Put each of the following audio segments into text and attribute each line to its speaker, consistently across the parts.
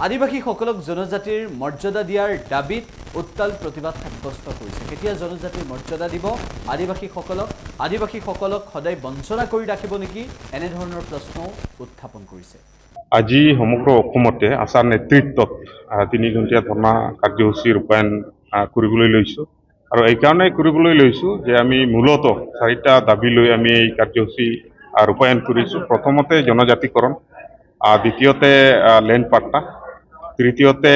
Speaker 1: আদিবাসীসকলক জনজাতিৰ মৰ্যাদা দিয়াৰ দাবীত উত্তাল প্ৰতিবাদ সাব্যস্ত কৰিছে। কেতিয়া জনজাতিৰ মৰ্যাদা দিব আদিবাসীসকলক সদায় বঞ্চনা কৰি ৰাখিব নেকি এনেধৰণৰ প্ৰশ্নও উত্থাপন কৰিছে।
Speaker 2: আজি সমগ্ৰ অসমতে আশাৰ নেতৃত্বত 3 ঘণ্টীয়া ধৰ্ণা কাৰ্যসূচী ৰূপায়ণ কৰিবলৈ লৈছোঁ আৰু এইকাৰণে কৰিবলৈ লৈছোঁ যে আমি মূলতঃ 4টা দাবী লৈ আমি এই কাৰ্যসূচী ৰূপায়ণ কৰিছোঁ। প্ৰথমতে জনজাতিকৰণ, দ্বিতীয়তে লেণ্ড পাট্টা, তৃতীয়তে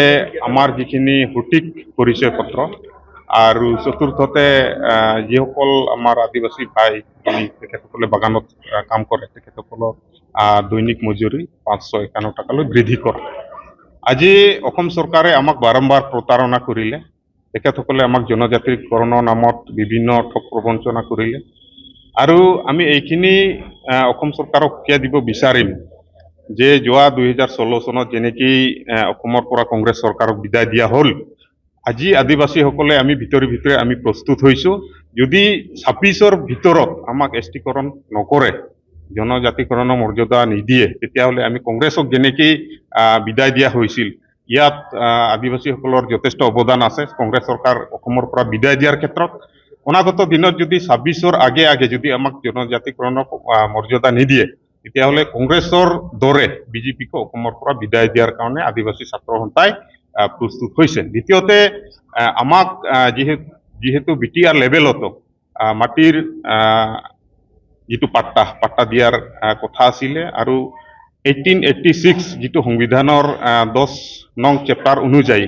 Speaker 2: আমাৰ যিখিনি সঠিক পৰিচয় পত্ৰ আৰু চতুৰ্থতে যিসকল আমাৰ আদিবাসী ভাই তেখেতসকলে বাগানত কাম কৰে তেখেতসকলৰ দৈনিক মজুৰি 551 টকালৈ বৃদ্ধি কৰা। আজি অসম চৰকাৰে আমাক বাৰম্বাৰ প্ৰতাৰণা কৰিলে, তেখেতসকলে আমাক জনজাতিকৰণৰ নামত বিভিন্ন ঠগ প্ৰবঞ্চনা কৰিলে আৰু আমি এইখিনি অসম চৰকাৰক কিয় দিব বিচাৰিম যে যোৱা 2016 চনত যেনেকৈ অসমৰ পৰা কংগ্ৰেছ চৰকাৰক বিদায় দিয়া হ'ল, আজি আদিবাসীসকলে আমি ভিতৰে আমি প্ৰস্তুত হৈছোঁ। যদি 26ৰ ভিতৰত আমাক এছটিকৰণ নকৰে, জনজাতিকৰণৰ মৰ্যাদা নিদিয়ে, তেতিয়াহ'লে আমি কংগ্ৰেছক যেনেকৈ বিদায় দিয়া হৈছিল, ইয়াত আদিবাসীসকলৰ যথেষ্ট অৱদান আছে। কংগ্ৰেছ চৰকাৰ অসমৰ পৰা বিদায় দিয়াৰ ক্ষেত্ৰত অনাগত দিনত যদি 26ৰ আগে যদি আমাক জনজাতিকৰণৰ মৰ্যাদা নিদিয়ে, তেতিয়াহ'লে কংগ্ৰেছৰ দৰে বিজেপিক অসমৰ পৰা বিদায় দিয়াৰ কাৰণে আদিবাসী ছাত্ৰ সন্থাই প্ৰস্তুত হৈছে। দ্বিতীয়তে আমাক যিহেতু বিটিআৰ লেভেলতো মাটিৰ যিটো পাট্টা দিয়াৰ কথা আছিলে আৰু 1886 যিটো সংবিধানৰ 10 নং চেপ্টাৰ অনুযায়ী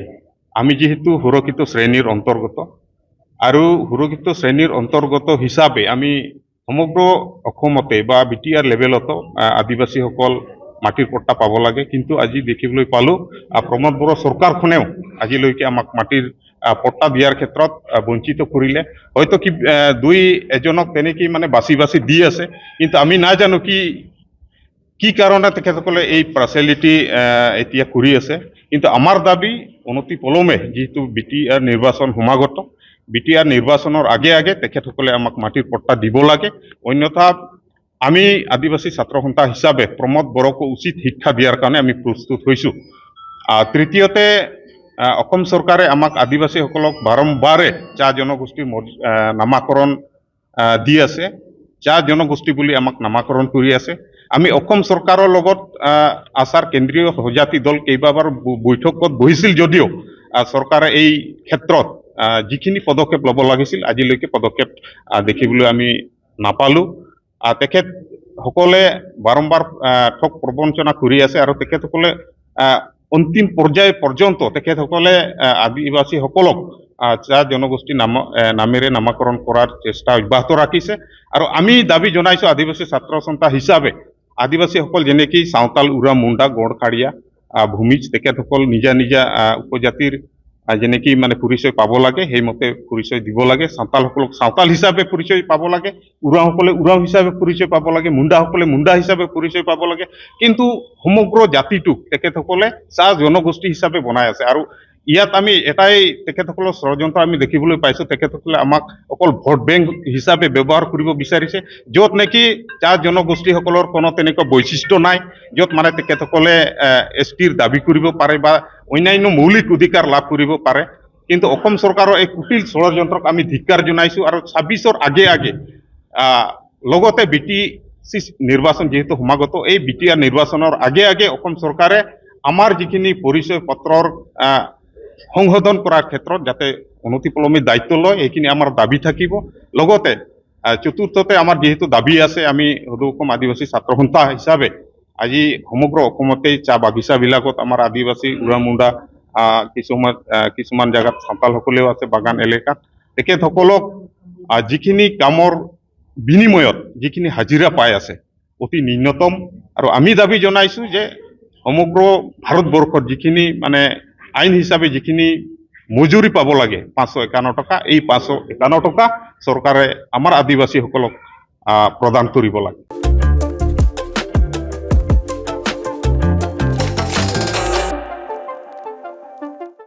Speaker 2: আমি যিহেতু সুৰক্ষিত শ্ৰেণীৰ অন্তৰ্গত আৰু সুৰক্ষিত শ্ৰেণীৰ অন্তৰ্গত হিচাপে আমি সমগ্ৰ অসমতে বা বিটিআৰ লেভেলতো আদিবাসীসকল মাটিৰ পট্টা পাব লাগে। কিন্তু আজি দেখিবলৈ পালোঁ প্ৰমোদ বড়ো চৰকাৰখনেও আজিলৈকে আমাক মাটিৰ পট্টা দিয়াৰ ক্ষেত্ৰত বঞ্চিত কৰিলে। হয়তো দুই এজনক তেনেকেই মানে বাছি দি আছে, কিন্তু আমি নাজানো কি কাৰণে তেখেতসকলে এই পাৰ্চেলিটি এতিয়া কৰি আছে। কিন্তু আমাৰ দাবী অনতি পলমে যিহেতু বিটিআৰ নিৰ্বাচন সমাগত, বিটিআৰ নিৰ্বাচনৰ আগে তেখেতসকলে আমাক মাটিৰ পট্টা দিব লাগে। অন্যথা আমি আদিবাসী ছাত্ৰ সন্থা হিচাপে প্ৰমোদ বড়োক উচিত শিক্ষা দিয়াৰ কাৰণে আমি প্ৰস্তুত হৈছোঁ। তৃতীয়তে অসম চৰকাৰে আমাক আদিবাসীসকলক বাৰম্বাৰে চাহ জনগোষ্ঠীৰ নামাকৰণ দি আছে, চাহ জনগোষ্ঠী বুলি আমাক নামাকৰণ কৰি আছে। আমি অসম চৰকাৰৰ লগত আছাৰ কেন্দ্ৰীয় সজাতি দল কেইবাবাৰ বৈঠকত বহিছিল যদিও চৰকাৰে এই ক্ষেত্ৰত যিখিনি পদক্ষেপ ল'ব লাগিছিল আজিলৈকে পদক্ষেপ দেখিবলৈ আমি নাপালোঁ। তেখেতসকলে বাৰম্বাৰ ঠগ প্ৰবঞ্চনা কৰি আছে আৰু তেখেতসকলে অন্তিম পৰ্যায় পৰ্যন্ত তেখেতসকলে আদিবাসীসকলক চাহ জনগোষ্ঠী নামেৰে নামাকৰণ কৰাৰ চেষ্টা অব্যাহত ৰাখিছে। আৰু আমি দাবী জনাইছোঁ আদিবাসী ছাত্ৰ সন্থা হিচাপে আদিবাসীসকল যেনেকৈ চাওতাল, উৰা, মুণ্ডা, গড়খাৰীয়া, ভূমিজ তেখেতসকল নিজা উপজাতিৰ যেনেকৈ মানে পৰিচয় পাব লাগে সেইমতে পৰিচয় দিব লাগে। চাওতালসকলক চাওতাল হিচাপে পৰিচয় পাব লাগে, উৰাওসকলে উৰাও হিচাপে পৰিচয় পাব লাগে, মুণ্ডাসকলে মুণ্ডা হিচাপে পৰিচয় পাব লাগে। কিন্তু সমগ্ৰ জাতিটোক তেখেতসকলে চাহ জনগোষ্ঠী হিচাপে বনাই আছে আৰু ইয়াত আমি এটাই তেখেতসকলৰ ষড়যন্ত্ৰ আমি দেখিবলৈ পাইছোঁ। তেখেতসকলে আমাক অকল ভোট বেংক হিচাপে ব্যৱহাৰ কৰিব বিচাৰিছে, য'ত নেকি চাহ জনগোষ্ঠীসকলৰ কোনো তেনেকুৱা বৈশিষ্ট্য নাই, য'ত মানে তেখেতসকলে এছটিৰ দাবী কৰিব পাৰে বা অন্যান্য মৌলিক অধিকাৰ লাভ কৰিব পাৰে। কিন্তু অসম চৰকাৰৰ এই কুটিল ষড়যন্ত্ৰক আমি ধিক্কাৰ জনাইছোঁ আৰু 26ৰ আগে লগতে BTC নিৰ্বাচন যিহেতু সমাগত, এই বিটিআৰ নিৰ্বাচনৰ আগে অসম চৰকাৰে আমাৰ যিখিনি পৰিচয় পত্ৰৰ সংশোধন কৰাৰ ক্ষেত্ৰত যাতে অনতিপলমে দায়িত্ব লয়, এইখিনি আমাৰ দাবী থাকিব। লগতে চতুৰ্থতে আমাৰ যিহেতু দাবী আছে, আমি সদৌ অসম আদিবাসী ছাত্ৰ সন্থা হিচাপে আজি সমগ্ৰ অসমতেই চাহ বাগিচাবিলাকত আমাৰ আদিবাসী উৰা মুণ্ডা কিছুমান জেগাত চাওতালসকলেও আছে বাগান এলেকাত, তেখেতসকলক যিখিনি কামৰ বিনিময়ত যিখিনি হাজিৰা পাই আছে অতি ন্যূনতম। আৰু আমি দাবী জনাইছোঁ যে সমগ্ৰ ভাৰতবৰ্ষত যিখিনি মানে আইন হিচাপে যিখিনি মজুৰি পাব লাগে 551 টকা, এই 551 টকা চৰকাৰে আমাৰ আদিবাসীসকলক প্ৰদান কৰিব লাগে।